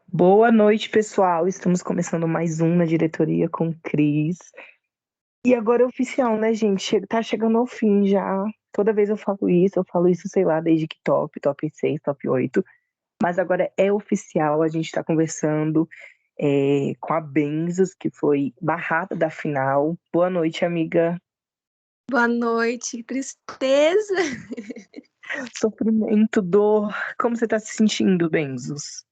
Boa noite, pessoal. Estamos começando mais um na diretoria com o Cris. E agora é oficial, né, gente? Tá chegando ao fim já. Toda vez eu falo isso, sei lá, desde que top 6, top 8. Mas agora é oficial, a gente tá conversando com a Benzos, que foi barrada da final. Boa noite, amiga. Boa noite, que tristeza. Sofrimento, dor. Como você tá se sentindo, Benzos?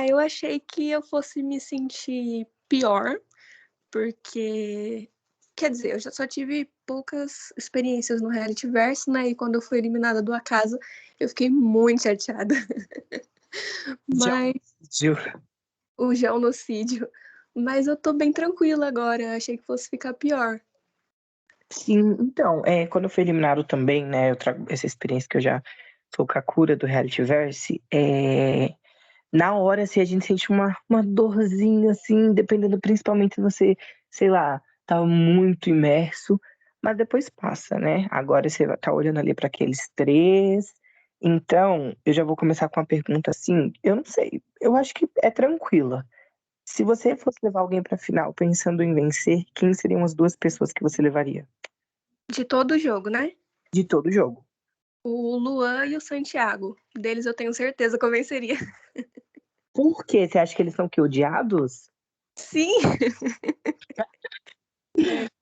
Eu achei que eu fosse me sentir pior, porque, quer dizer, eu já só tive poucas experiências no reality verso, né? E quando eu fui eliminada do Acaso, eu fiquei muito chateada. Mas o genocídio. Mas eu tô bem tranquila agora, achei que fosse ficar pior. Sim, então, quando eu fui eliminado também, né, eu trago essa experiência que eu já sou Kakura do Realityverse, na hora, assim, a gente sente uma dorzinha, assim, dependendo, principalmente se você, sei lá, tá muito imerso, mas depois passa, né? Agora você tá olhando ali para aqueles três, então, eu já vou começar com uma pergunta assim, eu não sei, eu acho que é tranquila. Se você fosse levar alguém pra final pensando em vencer, quem seriam as duas pessoas que você levaria? De todo o jogo, né? De todo o jogo. O Luan e o Santiago. Deles eu tenho certeza que eu venceria. Por quê? Você acha que eles são que odiados? Sim!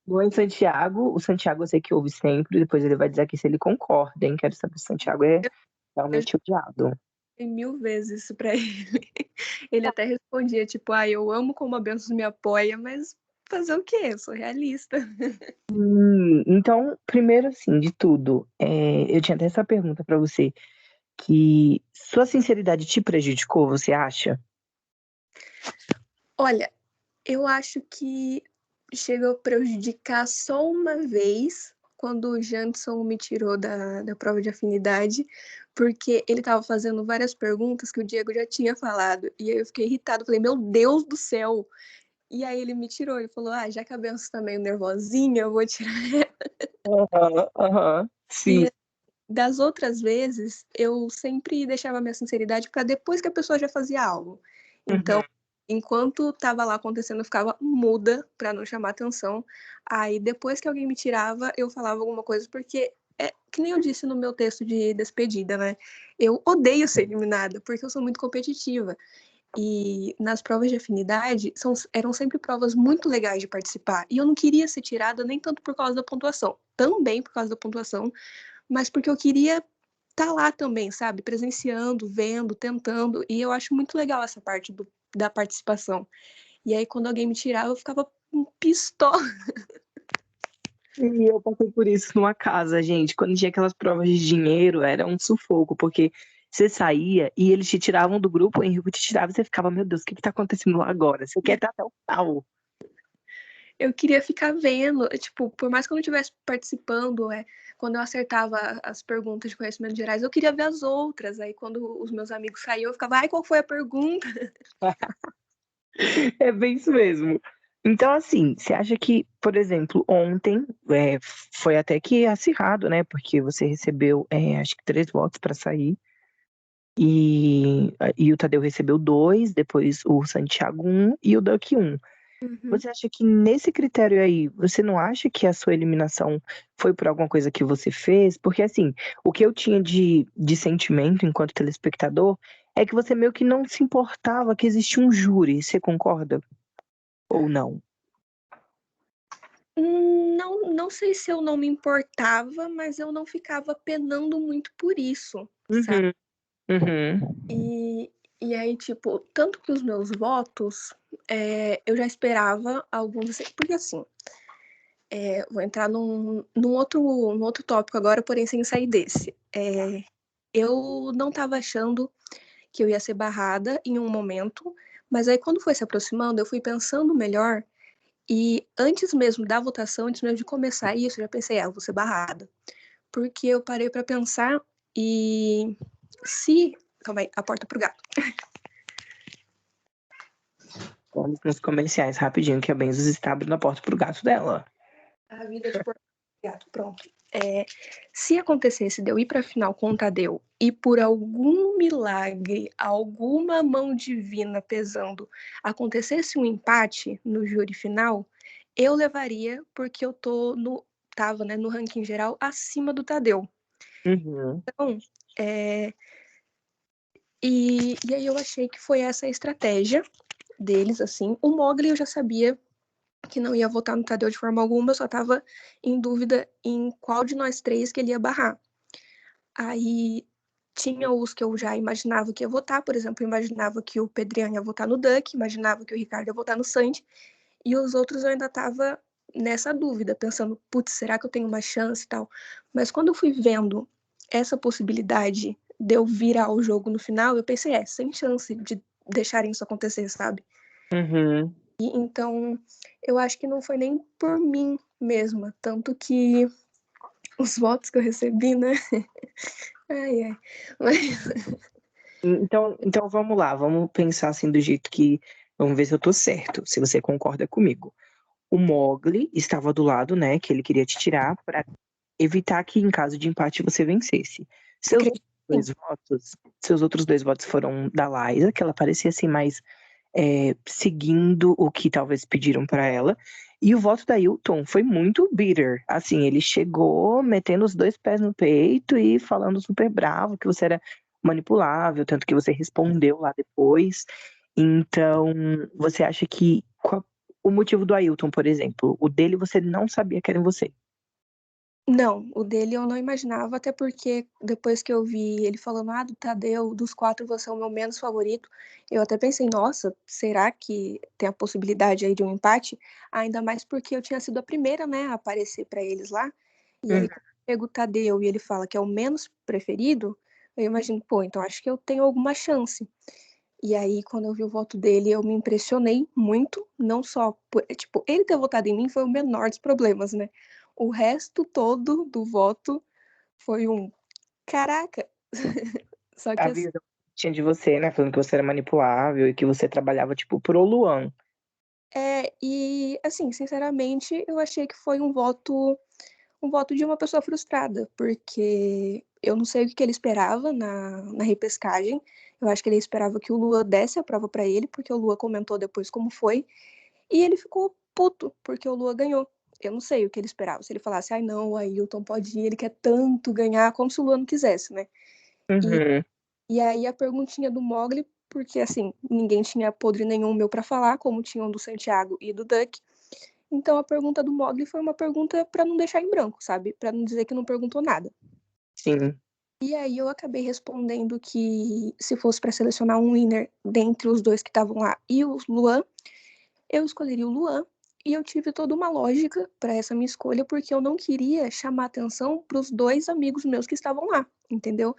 Luan e Santiago, o Santiago eu sei que ouve sempre, depois ele vai dizer aqui se ele concorda, hein? Quero saber se o Santiago é Eu realmente odiado. falei 1000 vezes isso pra ele. Ele até respondia, tipo, eu amo como a Benzos me apoia, mas fazer o quê? Eu sou realista. Então, primeiro assim, de tudo, eu tinha até essa pergunta pra você, que sua sinceridade te prejudicou, você acha? Olha, eu acho que chegou a prejudicar só uma vez, quando o Janderson me tirou da prova de afinidade, porque ele tava fazendo várias perguntas que o Diego já tinha falado, e aí eu fiquei irritada, falei, meu Deus do céu! E aí ele me tirou, ele falou, já que a Benzos tá meio nervosinha, eu vou tirar. Aham, sim. E das outras vezes, eu sempre deixava a minha sinceridade para depois que a pessoa já fazia algo. Então, Uhum. enquanto estava lá acontecendo, eu ficava muda para não chamar atenção. Aí, depois que alguém me tirava, eu falava alguma coisa, porque é que nem eu disse no meu texto de despedida, né? Eu odeio ser eliminada, porque eu sou muito competitiva. E nas provas de afinidade, eram sempre provas muito legais de participar. E eu não queria ser tirada nem tanto por causa da pontuação, também por causa da pontuação, mas porque eu queria estar lá também, sabe? Presenciando, vendo, tentando. E eu acho muito legal essa parte da participação. E aí, quando alguém me tirava, eu ficava pistola. E eu passei por isso numa casa, gente. Quando tinha aquelas provas de dinheiro, era um sufoco, porque você saía e eles te tiravam do grupo, o Henrique te tirava e você ficava, meu Deus, o que que tá acontecendo lá agora? Você quer estar até o final. Eu queria ficar vendo, tipo, por mais que eu não estivesse participando, quando eu acertava as perguntas de conhecimentos gerais, eu queria ver as outras. Aí, quando os meus amigos saíam, eu ficava, qual foi a pergunta? É bem isso mesmo. Então, assim, você acha que, por exemplo, ontem foi até que acirrado, né? Porque você recebeu, acho que 3 votos para sair. E o Tadeu recebeu 2, depois o Santiago 1 e o Duck 1. Uhum. Você acha que nesse critério aí, você não acha que a sua eliminação foi por alguma coisa que você fez? Porque, assim, o que eu tinha de sentimento enquanto telespectador é que você meio que não se importava que existia um júri. Você concorda? Ou não? Não, não sei se eu não me importava, mas eu não ficava penando muito por isso, sabe? Uhum, uhum. E aí, tipo, tanto que os meus votos, eu já esperava alguns, assim, porque assim, vou entrar num outro tópico agora, porém sem sair desse. Eu não tava achando que eu ia ser barrada em um momento, mas aí quando foi se aproximando, eu fui pensando melhor e antes mesmo da votação, antes mesmo de começar isso, eu já pensei, eu vou ser barrada. Porque eu parei pra pensar e se... Calma aí, a porta pro gato. Vamos para os comerciais rapidinho, que a Benzos está abrindo a porta pro gato dela. A vida de porta. Gato, pronto. Se acontecesse de eu ir pra final com o Tadeu e por algum milagre, alguma mão divina pesando, acontecesse um empate no júri final, eu levaria porque eu tava, né, no ranking geral acima do Tadeu. Uhum. Então, e aí eu achei que foi essa a estratégia deles, assim. O Mogli eu já sabia que não ia votar no Tadeu de forma alguma, eu só tava em dúvida em qual de nós três que ele ia barrar. Aí tinha os que eu já imaginava que ia votar, por exemplo, eu imaginava que o Pedriano ia votar no Duck, imaginava que o Ricardo ia votar no Sandy, e os outros eu ainda tava nessa dúvida, pensando, putz, será que eu tenho uma chance e tal? Mas quando eu fui vendo essa possibilidade de eu virar o jogo no final, eu pensei, sem chance de deixarem isso acontecer, sabe? Uhum. E, então, eu acho que não foi nem por mim mesma, tanto que os votos que eu recebi, né? Ai, ai. Mas... Então vamos lá, vamos pensar assim do jeito que. Vamos ver se eu tô certo, se você concorda comigo. O Mogli estava do lado, né, que ele queria te tirar para evitar que em caso de empate você vencesse. Seus Acredito outros que sim. dois votos, seus outros dois votos foram da Liza, que ela parecia assim mais seguindo o que talvez pediram para ela. E o voto da Hilton foi muito bitter. Assim, ele chegou metendo os dois pés no peito e falando super bravo que você era manipulável, tanto que você respondeu lá depois. Então, você acha que o motivo do Ailton, por exemplo, o dele você não sabia que era em você? Não, o dele eu não imaginava, até porque depois que eu vi ele falando, do Tadeu, dos quatro você é o meu menos favorito, eu até pensei, nossa, será que tem a possibilidade aí de um empate? Ainda mais porque eu tinha sido a primeira, né, a aparecer pra eles lá. E Uhum. aí, quando chega o Tadeu e ele fala que é o menos preferido, eu imagino, pô, então acho que eu tenho alguma chance. E aí, quando eu vi o voto dele, eu me impressionei muito, não só por, tipo, ele ter votado em mim foi o menor dos problemas, né? O resto todo do voto foi um caraca. Só A que assim, visão que tinha de você, né? Falando que você era manipulável e que você trabalhava, tipo, pro Luan. e assim, sinceramente, eu achei que foi um voto de uma pessoa frustrada, porque eu não sei o que ele esperava na repescagem. Eu acho que ele esperava que o Lua desse a prova para ele, porque o Lua comentou depois como foi. E ele ficou puto, porque o Lua ganhou. Eu não sei o que ele esperava. Se ele falasse, ai não, o Ailton pode ir, ele quer tanto ganhar, como se o Lua não quisesse, né? E, Uhum. e aí a perguntinha do Mogli, porque assim, ninguém tinha podre nenhum meu para falar, como tinham do Santiago e do Duck. Então a pergunta do Mogli foi uma pergunta para não deixar em branco, sabe? Para não dizer que não perguntou nada. Sim. E aí eu acabei respondendo que se fosse para selecionar um winner dentre os dois que estavam lá e o Luan, eu escolheria o Luan e eu tive toda uma lógica para essa minha escolha, porque eu não queria chamar atenção para os dois amigos meus que estavam lá, entendeu?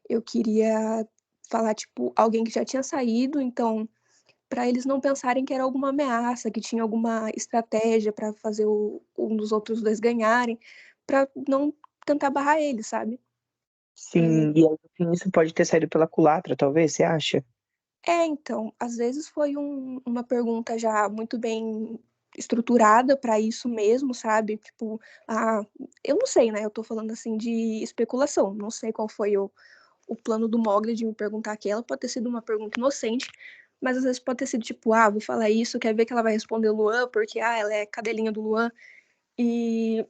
Eu queria falar, tipo, alguém que já tinha saído, então, para eles não pensarem que era alguma ameaça, que tinha alguma estratégia para fazer um dos outros dois ganharem, para não tentar barrar eles, sabe? E Sim, e aí, no fim, isso pode ter saído pela culatra, talvez, você acha? então, às vezes foi uma pergunta já muito bem estruturada para isso mesmo, sabe? Tipo, eu não sei, né? Eu tô falando assim de especulação, não sei qual foi o plano do Mogli de me perguntar aquela, pode ter sido uma pergunta inocente, mas às vezes pode ter sido tipo, vou falar isso, quer ver que ela vai responder o Luan, porque, ela é cadelinha do Luan, e,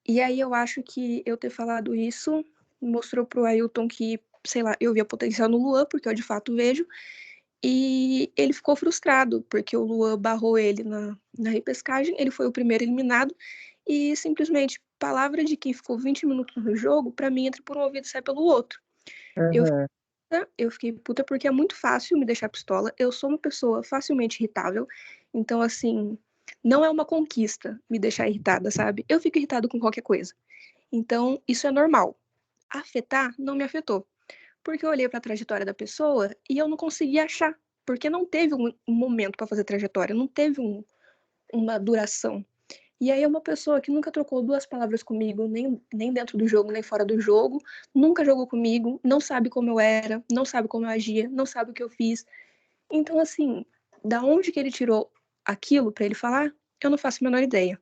e aí eu acho que eu ter falado isso mostrou pro Ailton que, sei lá, eu via potencial no Luan, porque eu de fato vejo, e ele ficou frustrado, porque o Luan barrou ele na repescagem, ele foi o primeiro eliminado, e simplesmente, palavra de quem ficou 20 minutos no jogo, para mim entra por um ouvido e sai pelo outro. Eu Uhum. eu fiquei puta porque é muito fácil me deixar pistola. Eu sou uma pessoa facilmente irritável. Então, assim, não é uma conquista me deixar irritada, sabe? Eu fico irritado com qualquer coisa. Então, isso é normal. Afetar não me afetou. Porque eu olhei para a trajetória da pessoa e eu não consegui achar. Porque não teve um momento para fazer trajetória, não teve uma duração. E aí é uma pessoa que nunca trocou duas palavras comigo, nem dentro do jogo, nem fora do jogo, nunca jogou comigo, não sabe como eu era, não sabe como eu agia, não sabe o que eu fiz. Então, assim, da onde que ele tirou aquilo para ele falar, eu não faço a menor ideia.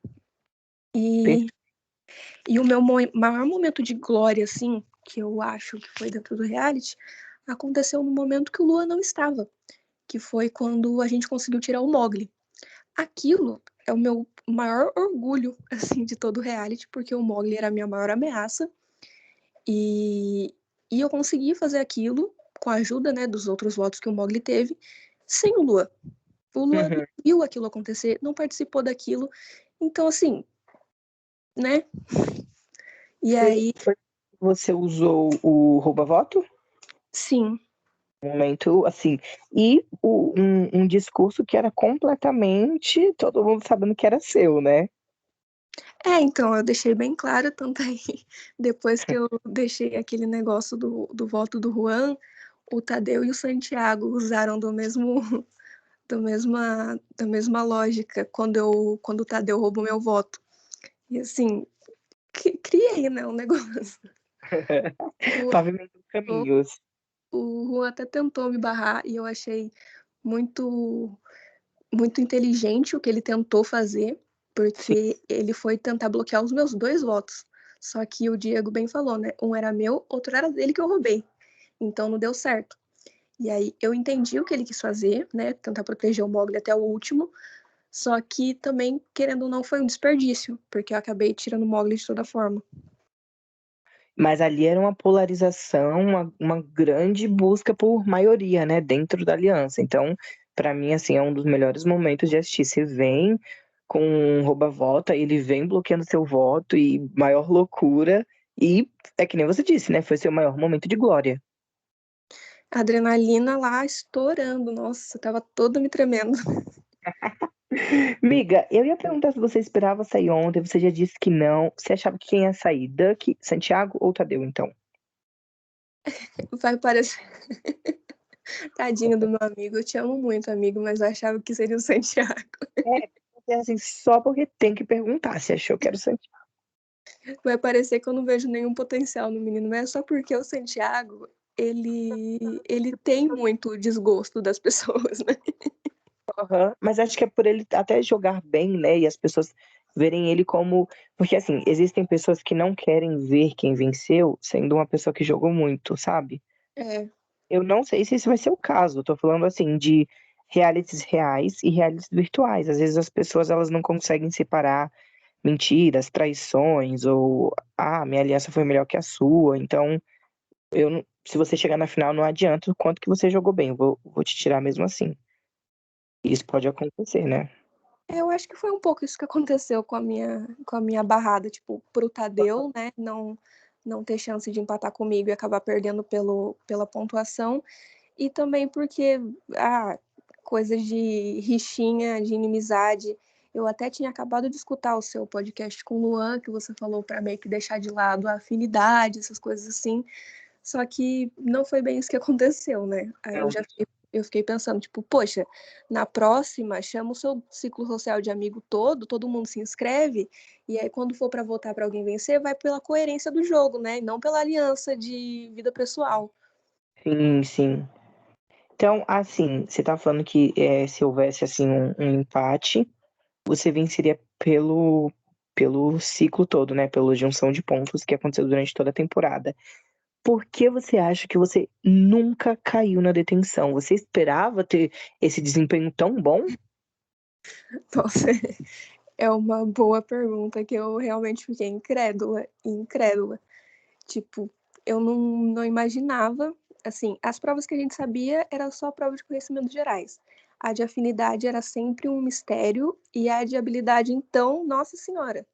E Perfeito. E o meu maior momento de glória, assim, que eu acho que foi dentro do reality, aconteceu no momento que o Luan não estava, que foi quando a gente conseguiu tirar o Mogli. Aquilo é o meu maior orgulho, assim, de todo o reality, porque o Mogli era a minha maior ameaça. E, e eu consegui fazer aquilo com a ajuda, né, dos outros votos que o Mogli teve, sem o Luan. O Luan não Uhum. viu aquilo acontecer, não participou daquilo. Então, assim, né? E aí, Você usou o rouba-voto? sim. Momento, assim, e um discurso que era completamente todo mundo sabendo que era seu, né? Então, eu deixei bem claro, tanto aí, depois que eu deixei aquele negócio do voto do Juan, o Tadeu e o Santiago usaram da mesma lógica quando o Tadeu roubou meu voto. E assim, criei, né, um negócio. O, Pavimentando o, caminhos. o Juan até tentou me barrar e eu achei muito, muito inteligente o que ele tentou fazer, Sim. porque ele foi tentar bloquear os meus dois votos. Só que o Diego bem falou, né? Um era meu, outro era dele que eu roubei. Então não deu certo. E aí eu entendi o que ele quis fazer, né? Tentar proteger o Mogli até o último. Só que também, querendo ou não, foi um desperdício, porque eu acabei tirando o Mogli de toda forma. Mas ali era uma polarização, uma grande busca por maioria, né, dentro da aliança. Então, para mim, assim, é um dos melhores momentos de assistir. Você vem com um rouba-voto, ele vem bloqueando seu voto e maior loucura. E é que nem você disse, né? Foi seu maior momento de glória. A adrenalina lá estourando, nossa, tava toda me tremendo. Miga, eu ia perguntar se você esperava sair ontem, você já disse que não. Você achava que quem ia sair? Duck, Santiago ou Tadeu, então? Vai parecer. Tadinho do meu amigo, eu te amo muito, amigo, mas eu achava que seria o Santiago. É, assim, só porque tem que perguntar se achou que era o Santiago. Vai parecer que eu não vejo nenhum potencial no menino, mas é só porque o Santiago, ele tem muito desgosto das pessoas, né? Aham. Mas acho que é por ele até jogar bem, né? E as pessoas verem ele como. Porque, assim, existem pessoas que não querem ver quem venceu sendo uma pessoa que jogou muito, sabe? É, Eu não sei se esse vai ser o caso. Eu tô falando, assim, de realities reais e realities virtuais. Às vezes as pessoas elas não conseguem separar mentiras, traições, ou minha aliança foi melhor que a sua. Então, se você chegar na final, não adianta o quanto que você jogou bem. Eu vou te tirar mesmo assim. Isso pode acontecer, né? eu acho que foi um pouco isso que aconteceu com a minha barrada, tipo, pro Tadeu, né, não ter chance de empatar comigo e acabar perdendo pela pontuação, e também porque, coisas de rixinha, de inimizade. Eu até tinha acabado de escutar o seu podcast com o Luan, que você falou para meio que deixar de lado a afinidade, essas coisas assim. Só que não foi bem isso que aconteceu, né? Aí Não, eu fiquei pensando, tipo, poxa, na próxima, chama o seu ciclo social de amigo todo mundo se inscreve, e aí quando for para votar para alguém vencer, vai pela coerência do jogo, né? E não pela aliança de vida pessoal. sim, sim. Então, assim, você tá falando que se houvesse assim um empate, você venceria pelo ciclo todo, né? Pela junção de pontos que aconteceu durante toda a temporada. Por que você acha que você nunca caiu na detenção? Você esperava ter esse desempenho tão bom? Nossa, é uma boa pergunta que eu realmente fiquei incrédula. Tipo, eu não imaginava, assim, as provas que a gente sabia era só prova de conhecimentos gerais. A de afinidade era sempre um mistério e a de habilidade, então, nossa senhora.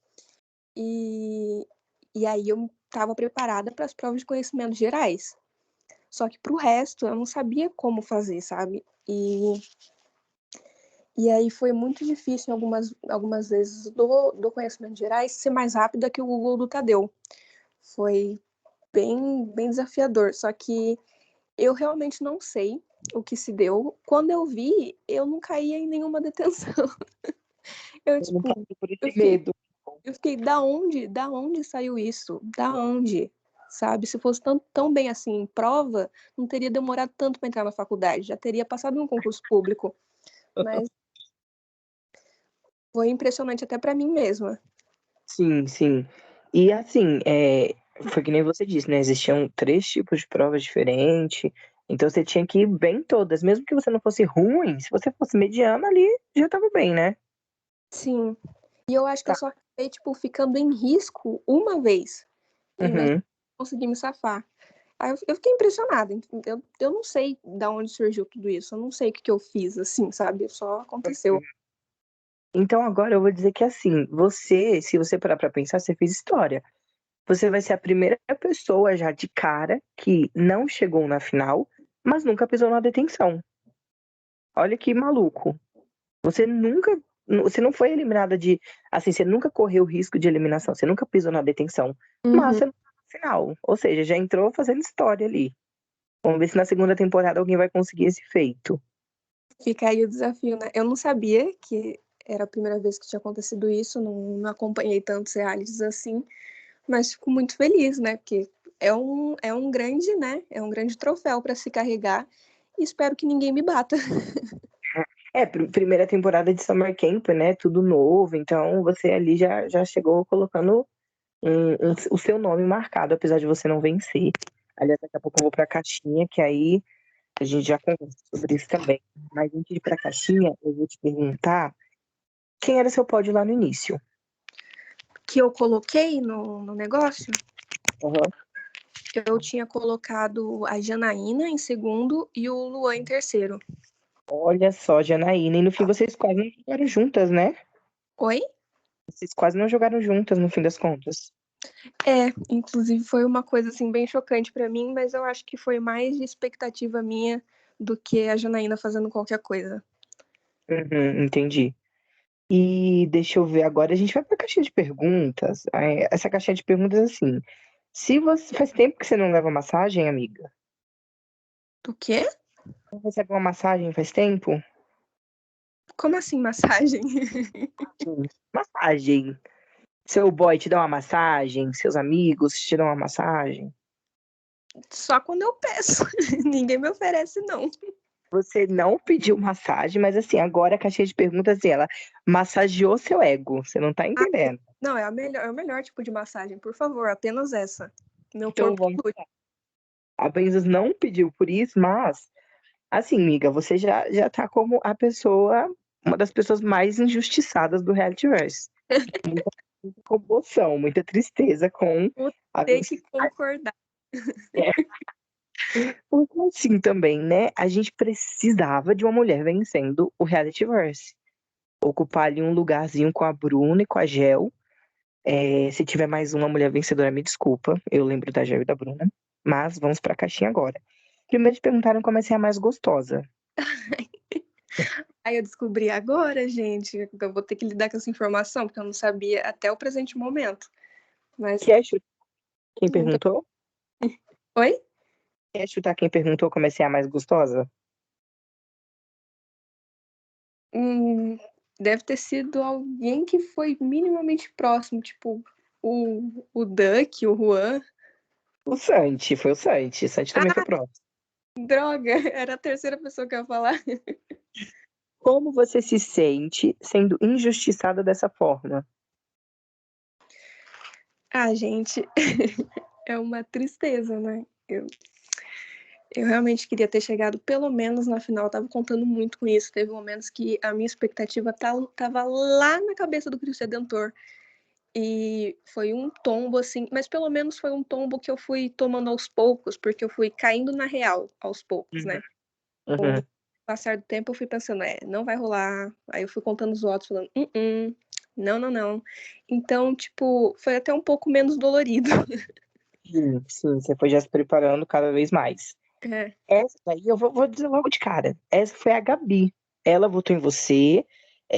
E, e aí eu estava preparada para as provas de conhecimentos gerais. Só que para o resto eu não sabia como fazer, sabe? E aí foi muito difícil em algumas vezes do conhecimento gerais ser mais rápida que o Google do Tadeu. Foi bem desafiador. Só que eu realmente não sei o que se deu. Quando eu vi, eu não caía em nenhuma detenção. Eu, Eu não tipo, passei por eu esse fiquei, medo. eu fiquei, da onde saiu isso? Da onde? Sabe? Se fosse tão bem assim em prova, não teria demorado tanto para entrar na faculdade, já teria passado num concurso público. Mas foi impressionante até para mim mesma. Sim, sim. E assim, foi que nem você disse, né? Existiam 3 tipos de provas diferentes. Então você tinha que ir bem em todas. Mesmo que você não fosse ruim, se você fosse mediano ali, já tava bem, né? Sim. E eu acho que eu Tá. só acabei, tipo, ficando em risco uma vez. E mesmo Uhum. assim consegui me safar. Aí eu fiquei impressionada. Eu não sei de onde surgiu tudo isso. Eu não sei o que eu fiz, assim, sabe? Só aconteceu. Então agora eu vou dizer que assim, você, se você parar pra pensar, você fez história. Você vai ser a primeira pessoa já de cara que não chegou na final, mas nunca pisou na detenção. Olha que maluco. Você nunca, você não foi eliminada de, assim, você nunca correu risco de eliminação, você nunca pisou na detenção, mas Uhum. você não tá na final. Ou seja, já entrou fazendo história ali. Vamos ver se na segunda temporada alguém vai conseguir esse feito. Fica aí o desafio, né? Eu não sabia que era a primeira vez que tinha acontecido isso. Não acompanhei tantos realities assim. Mas fico muito feliz, né? Porque é um grande, né? É um grande troféu para se carregar. E espero que ninguém me bata. Primeira temporada de Summer Camp, né? Tudo novo, então você ali já chegou colocando o seu nome marcado, apesar de você não vencer. Aliás, daqui a pouco eu vou pra caixinha, que aí a gente já conversa sobre isso também. Mas antes de ir pra caixinha, eu vou te perguntar quem era seu pódio lá no início. Que eu coloquei no negócio, Aham. eu tinha colocado a Janaína em segundo e o Luan em terceiro. Olha só, Janaína. E no fim vocês quase não jogaram juntas, né? Oi? Vocês quase não jogaram juntas no fim das contas. Inclusive foi uma coisa assim bem chocante para mim, mas eu acho que foi mais de expectativa minha do que a Janaína fazendo qualquer coisa. Uhum, entendi. E deixa eu ver, agora a gente vai pra caixinha de perguntas. Essa caixinha de perguntas, assim, se você faz tempo que você não leva massagem, amiga? Do quê? Não recebe uma massagem faz tempo? Como assim massagem? Massagem. Seu boy te dá uma massagem? Seus amigos te dão uma massagem? Só quando eu peço. Ninguém me oferece, não. Você não pediu massagem, mas assim, agora a caixinha de perguntas, assim, ela massageou seu ego. Você não tá Ah, entendendo. não, é o melhor tipo de massagem, por favor, apenas essa. Meu Então corpo vamos lute. lá. A Benzos não pediu por isso, mas, assim, amiga, você já tá como a pessoa, uma das pessoas mais injustiçadas do Realityverse. Muita, muita comoção, muita tristeza com Vou a ter que concordar. Porque assim também, né? A gente precisava de uma mulher vencendo o Realityverse. Ocupar ali um lugarzinho com a Bruna e com a Gel. Se tiver mais uma mulher vencedora, me desculpa. Eu lembro da Gel e da Bruna. Mas vamos pra caixinha agora. Primeiro te perguntaram como é ser a mais gostosa. Aí eu descobri agora, gente. Eu vou ter que lidar com essa informação, porque eu não sabia até o presente momento. Mas. Quer chutar quem Não tô- perguntou? Oi? Quer chutar quem perguntou como é ser a mais gostosa? Hum, deve ter sido alguém que foi minimamente próximo, tipo o Duck, o Juan. O Santi, foi o Santi. O Santi também foi Ah, próximo. droga! Era a terceira pessoa que eu ia falar. Como você se sente sendo injustiçada dessa forma? Ah, gente, é uma tristeza, né? Eu realmente queria ter chegado pelo menos na final, eu tava contando muito com isso. Teve momentos que a minha expectativa tava lá na cabeça do Cristo Redentor. E foi um tombo, assim, mas pelo menos foi um tombo que eu fui tomando aos poucos, porque eu fui caindo na real aos poucos, Uhum. né? Com o Uhum. passar do tempo, eu fui pensando, não vai rolar. Aí eu fui contando os votos, falando, não, não, não. Então, tipo, foi até um pouco menos dolorido. Sim, sim, você foi já se preparando cada vez mais. É. Essa daí eu vou dizer logo de cara. Essa foi a Gabi. Ela votou em você.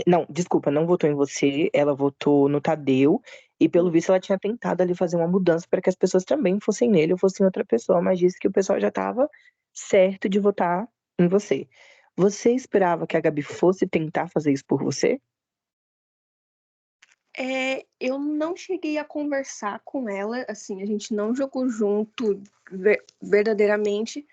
Não, desculpa, não votou em você. Ela votou no Tadeu. E pelo visto ela tinha tentado ali fazer uma mudança para que as pessoas também fossem nele ou fossem outra pessoa, mas disse que o pessoal já estava certo de votar em você. Você esperava que a Gabi fosse tentar fazer isso por você? Eu não cheguei a conversar com ela, assim, a gente não jogou junto verdadeiramente,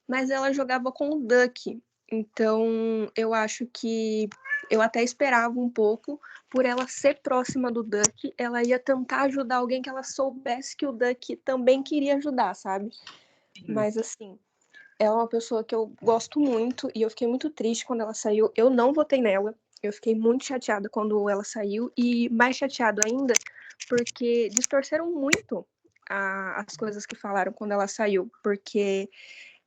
mas ela jogava com o Duck. Então, eu acho que Eu até esperava um pouco, por ela ser próxima do Duck, ela ia tentar ajudar alguém que ela soubesse que o Duck também queria ajudar, sabe? Sim. Mas assim, ela é uma pessoa que eu gosto muito e eu fiquei muito triste quando ela saiu. Eu não votei nela. Eu fiquei muito chateada quando ela saiu e mais chateado ainda porque distorceram muito as coisas que falaram quando ela saiu, porque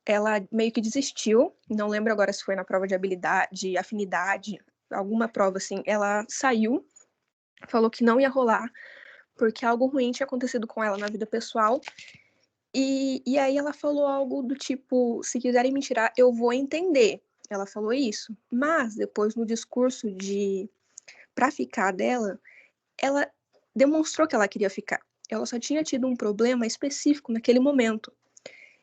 ela meio que desistiu, não lembro agora se foi na prova de habilidade, de afinidade, alguma prova assim, ela saiu, falou que não ia rolar, porque algo ruim tinha acontecido com ela na vida pessoal, e aí ela falou algo do tipo, se quiserem me tirar, eu vou entender. Ela falou isso, mas depois no discurso de pra ficar dela, ela demonstrou que ela queria ficar. Ela só tinha tido um problema específico naquele momento.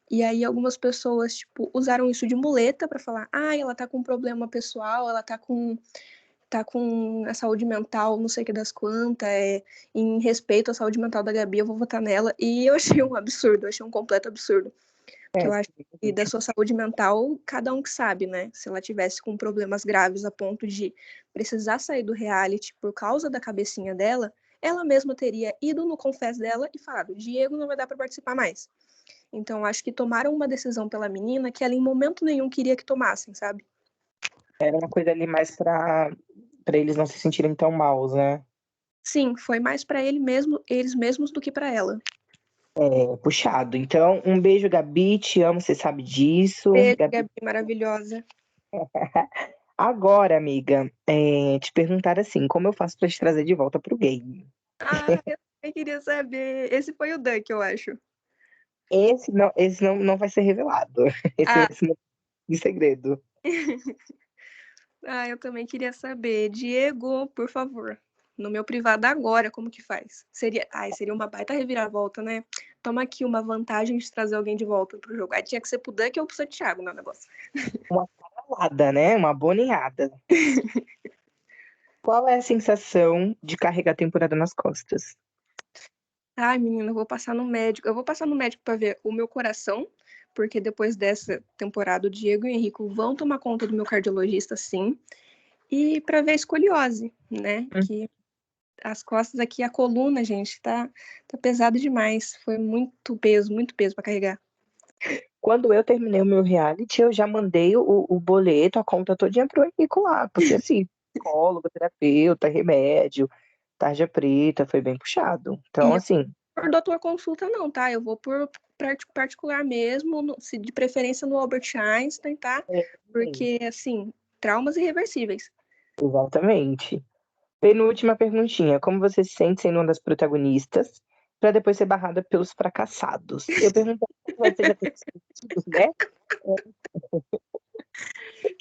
E aí algumas pessoas, tipo, usaram isso de muleta para falar, ela tá com um problema pessoal, ela tá com a saúde mental, não sei o que das quantas, em respeito à saúde mental da Gabi, eu vou votar nela. E eu achei um absurdo, eu achei um completo absurdo. Porque É, eu acho que da sua saúde mental, cada um que sabe, né? Se ela tivesse com problemas graves a ponto de precisar sair do reality por causa da cabecinha dela, ela mesma teria ido no confess dela e falado, Diego não vai dar para participar mais. Então, acho que tomaram uma decisão pela menina que ela em momento nenhum queria que tomassem, sabe? era uma coisa ali mais pra eles não se sentirem tão maus, né? Sim, foi mais para eles mesmos do que para ela. É, puxado. Então, um beijo, Gabi, te amo, você sabe disso. Beijo, Gabi. Gabi, maravilhosa. Agora, amiga, te perguntar assim, como eu faço pra te trazer de volta pro game? Eu também queria saber. Esse foi o Duck, eu acho. Esse não vai ser revelado. Esse Ah, vai ser em segredo. eu também queria saber. Diego, por favor, no meu privado agora, como que faz? Seria uma baita reviravolta, né? Toma aqui uma vantagem de trazer alguém de volta pro jogo. Aí tinha que ser pro Duck ou pro Santiago, meu negócio. Uma salada, né? Uma boneada. Qual é a sensação de carregar a temporada nas costas? Ai, menina, eu vou passar no médico. Eu vou passar no médico para ver o meu coração, porque depois dessa temporada o Diego e o Henrico vão tomar conta do meu cardiologista, sim. E para ver a escoliose, né? Hum. Que as costas aqui, a coluna, gente, tá pesado demais. Foi muito peso para carregar. Quando eu terminei o meu reality, eu já mandei o boleto, a conta todinha pro Henrico lá, porque assim, psicólogo, terapeuta, remédio, tarja preta, foi bem puxado. Então, E eu assim, por doutor consulta não, tá? Eu vou por particular mesmo, se de preferência no Albert Einstein, tá? sim, Porque assim, traumas irreversíveis. exatamente. Penúltima perguntinha, como você se sente sendo uma das protagonistas, para depois ser barrada pelos fracassados? Eu perguntei como você já tem sentido, né?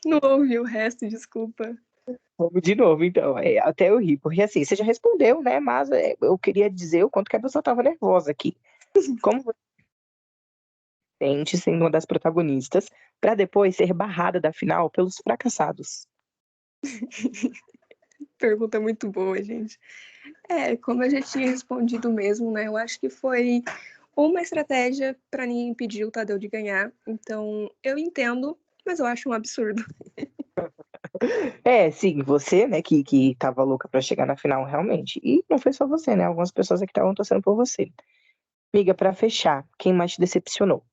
Não ouvi o resto, desculpa. Vamos de novo, então. Até eu ri, porque assim, você já respondeu, né? Mas eu queria dizer o quanto que a pessoa estava nervosa aqui. Como você se sente sendo uma das protagonistas, para depois ser barrada da final pelos fracassados? Pergunta muito boa, gente. Como eu já tinha respondido mesmo, né? Eu acho que foi uma estratégia para ninguém impedir o Tadeu de ganhar. Então, eu entendo, mas eu acho um absurdo. É, sim, você, né, que tava louca pra chegar na final, realmente. E não foi só você, né? Algumas pessoas aqui estavam torcendo por você. Amiga, pra fechar, quem mais te decepcionou?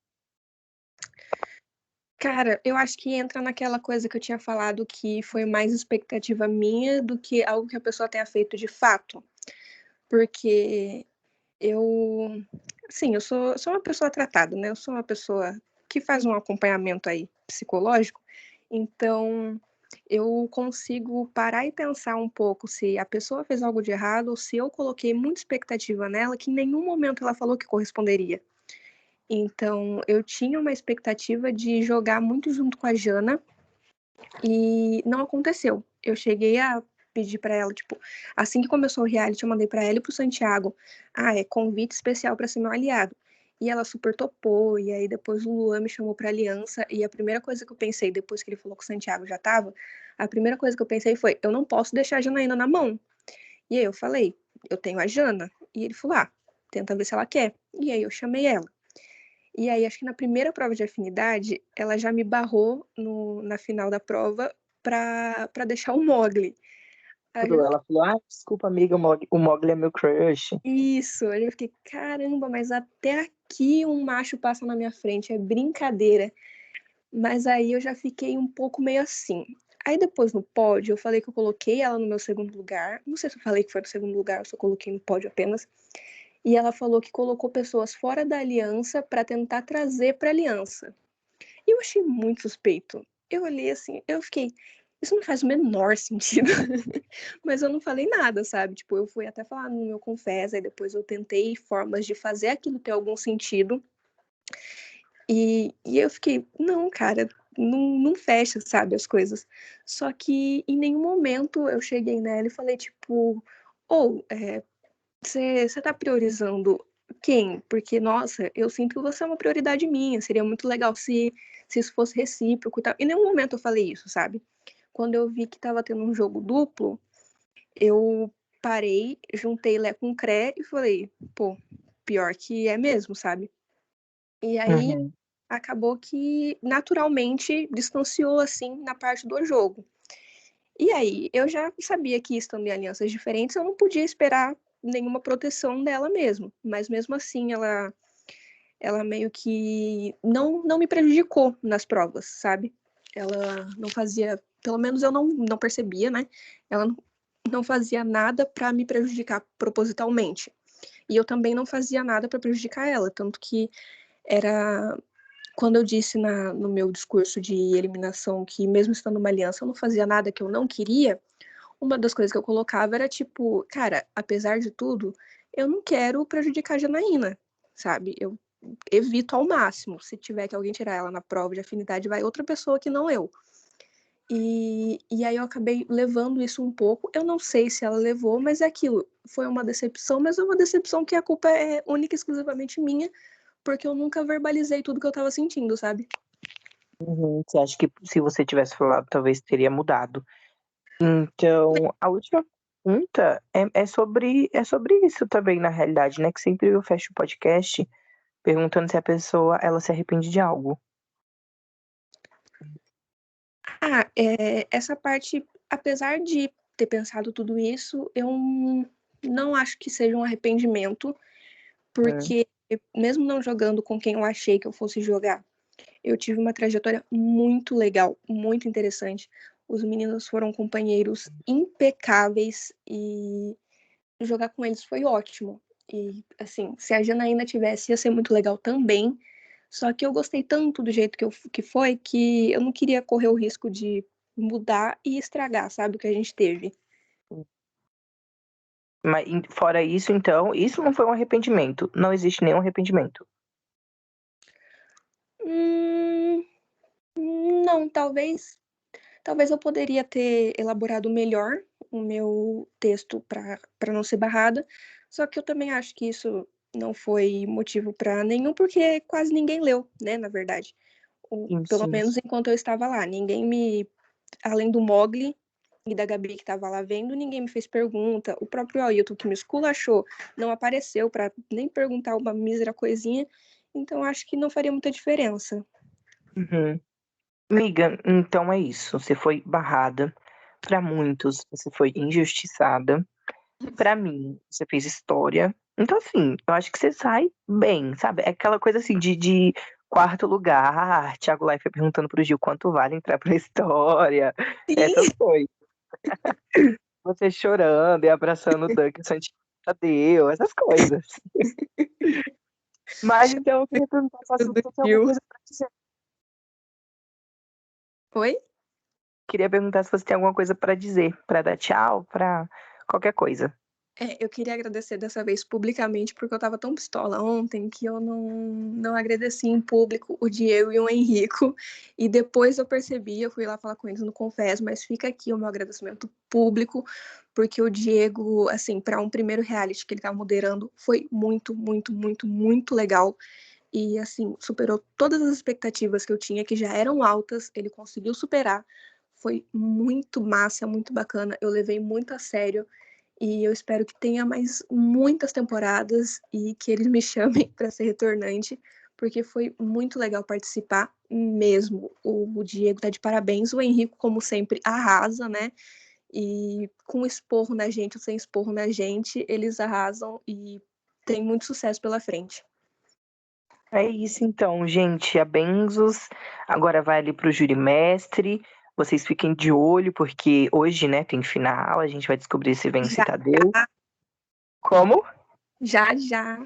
Cara, eu acho que entra naquela coisa que eu tinha falado que foi mais expectativa minha do que algo que a pessoa tenha feito de fato. Porque eu, assim, eu sou uma pessoa tratada, né? Eu sou uma pessoa que faz um acompanhamento aí psicológico. Então, eu consigo parar e pensar um pouco se a pessoa fez algo de errado ou se eu coloquei muita expectativa nela que em nenhum momento ela falou que corresponderia. Então, eu tinha uma expectativa de jogar muito junto com a Jana e não aconteceu. Eu cheguei a pedir para ela, tipo, assim que começou o reality, eu mandei para ela e pro Santiago, é convite especial para ser meu aliado. E ela super topou, e aí depois o Luan me chamou pra aliança, e a primeira coisa que eu pensei, depois que ele falou que o Santiago já tava, a primeira coisa que eu pensei foi, eu não posso deixar a Janaína na mão. E aí eu falei, eu tenho a Jana. E ele falou, tenta ver se ela quer. E aí eu chamei ela. E aí, acho que na primeira prova de afinidade, ela já me barrou na final da prova, pra deixar o Mogli. Aí eu já Ela falou, ah, desculpa, amiga, o Mogli é meu crush. Isso, aí eu fiquei, caramba, mas até aqui um macho passa na minha frente, é brincadeira. Mas aí eu já fiquei um pouco meio assim. Aí depois no pódio, eu falei que eu coloquei ela no meu segundo lugar. Não sei se eu falei que foi no segundo lugar, eu só coloquei no pódio apenas. E ela falou que colocou pessoas fora da aliança para tentar trazer para a aliança. E eu achei muito suspeito. Eu olhei assim, eu fiquei, isso não faz o menor sentido. Mas eu não falei nada, sabe? Tipo, eu fui até falar no meu confessa, e depois eu tentei formas de fazer aquilo ter algum sentido. E eu fiquei, não, cara, não fecha, sabe, as coisas. Só que em nenhum momento eu cheguei nela e falei, tipo, ou, você tá priorizando quem? Porque, nossa, eu sinto que você é uma prioridade minha, seria muito legal se isso fosse recíproco e tal. Em nenhum momento eu falei isso, sabe? Quando eu vi que tava tendo um jogo duplo, eu parei, juntei Lé com Cré e falei, pô, pior que é mesmo, sabe? E aí Uhum. acabou que naturalmente distanciou assim na parte do jogo. E aí eu já sabia que estando em alianças diferentes eu não podia esperar nenhuma proteção dela mesmo, mas mesmo assim ela meio que não me prejudicou nas provas, sabe? Ela não fazia, pelo menos eu não percebia, né? Ela não fazia nada para me prejudicar propositalmente. E eu também não fazia nada para prejudicar ela, tanto que era quando eu disse no meu discurso de eliminação que, mesmo estando numa aliança, eu não fazia nada que eu não queria, uma das coisas que eu colocava era tipo, cara, apesar de tudo, eu não quero prejudicar a Janaína, sabe? Eu evito ao máximo. Se tiver que alguém tirar ela na prova de afinidade, vai outra pessoa que não eu. E aí eu acabei levando isso um pouco. Eu não sei se ela levou, mas é aquilo. Foi uma decepção, mas é uma decepção que a culpa é única e exclusivamente minha, porque eu nunca verbalizei tudo que eu tava sentindo, sabe? Uhum. Você acha que se você tivesse falado, talvez teria mudado? Então, a última pergunta é sobre isso também, na realidade, né? Que sempre eu fecho o podcast perguntando se a pessoa ela se arrepende de algo. Essa parte, apesar de ter pensado tudo isso, eu não acho que seja um arrependimento, Hum, porque mesmo não jogando com quem eu achei que eu fosse jogar, eu tive uma trajetória muito legal, muito interessante. Os meninos foram companheiros impecáveis e jogar com eles foi ótimo. E, assim, se a Janaína tivesse, ia ser muito legal também. Só que eu gostei tanto do jeito que foi que eu não queria correr o risco de mudar e estragar, sabe, o que a gente teve. Mas fora isso, então, isso não foi um arrependimento. Não existe nenhum arrependimento. Hum, não, talvez eu poderia ter elaborado melhor o meu texto para não ser barrada, só que eu também acho que isso não foi motivo para nenhum, porque quase ninguém leu, né, na verdade. Sim, Pelo sim. menos enquanto eu estava lá. Ninguém me, além do Mogli e da Gabi que estava lá vendo, ninguém me fez pergunta. O próprio Ailton, que me esculachou, não apareceu para nem perguntar uma mísera coisinha. Então acho que não faria muita diferença. Uhum. Amiga, então é isso. Você foi barrada. Para muitos, você foi injustiçada. Para mim, você fez história. Então, assim, eu acho que você sai bem, sabe? É aquela coisa assim de quarto lugar. Thiago Leifert perguntando pro Gil quanto vale entrar pra história. Essas Sim. coisas. Você chorando e abraçando o Duncan Santinho. Tadeu, essas coisas. Mas então eu queria perguntar só se Do você tem alguma Gil. coisa pra dizer. Oi? Queria perguntar se você tem alguma coisa pra dizer, pra dar tchau, pra qualquer coisa. Eu queria agradecer dessa vez publicamente, porque eu tava tão pistola ontem que eu não agradeci em público o Diego e o Henrico. E depois eu percebi, eu fui lá falar com eles no Confesso, mas fica aqui o meu agradecimento público, porque o Diego, assim, para um primeiro reality que ele tava moderando, foi muito, muito, muito, muito legal. E, assim, superou todas as expectativas que eu tinha, que já eram altas, ele conseguiu superar. Foi muito massa, muito bacana. Eu levei muito a sério. E eu espero que tenha mais muitas temporadas e que eles me chamem para ser retornante, porque foi muito legal participar mesmo. O Diego tá de parabéns, o Henrico, como sempre, arrasa, né? E com esporro na gente ou sem esporro na gente, eles arrasam e tem muito sucesso pela frente. É isso então, gente. A Benzos agora vai ali pro júri mestre. Vocês fiquem de olho, porque hoje, né, tem final. A gente vai descobrir se vence Já, Tadeu. Como? já, já.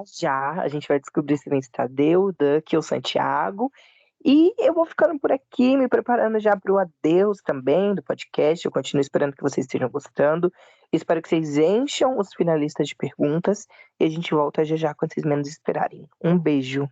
Já, a gente vai descobrir se vence Tadeu, Duck ou Santiago. E eu vou ficando por aqui, me preparando já para o adeus também do podcast. Eu continuo esperando que vocês estejam gostando. Espero que vocês encham os finalistas de perguntas. E a gente volta já já quando vocês menos esperarem. Um beijo.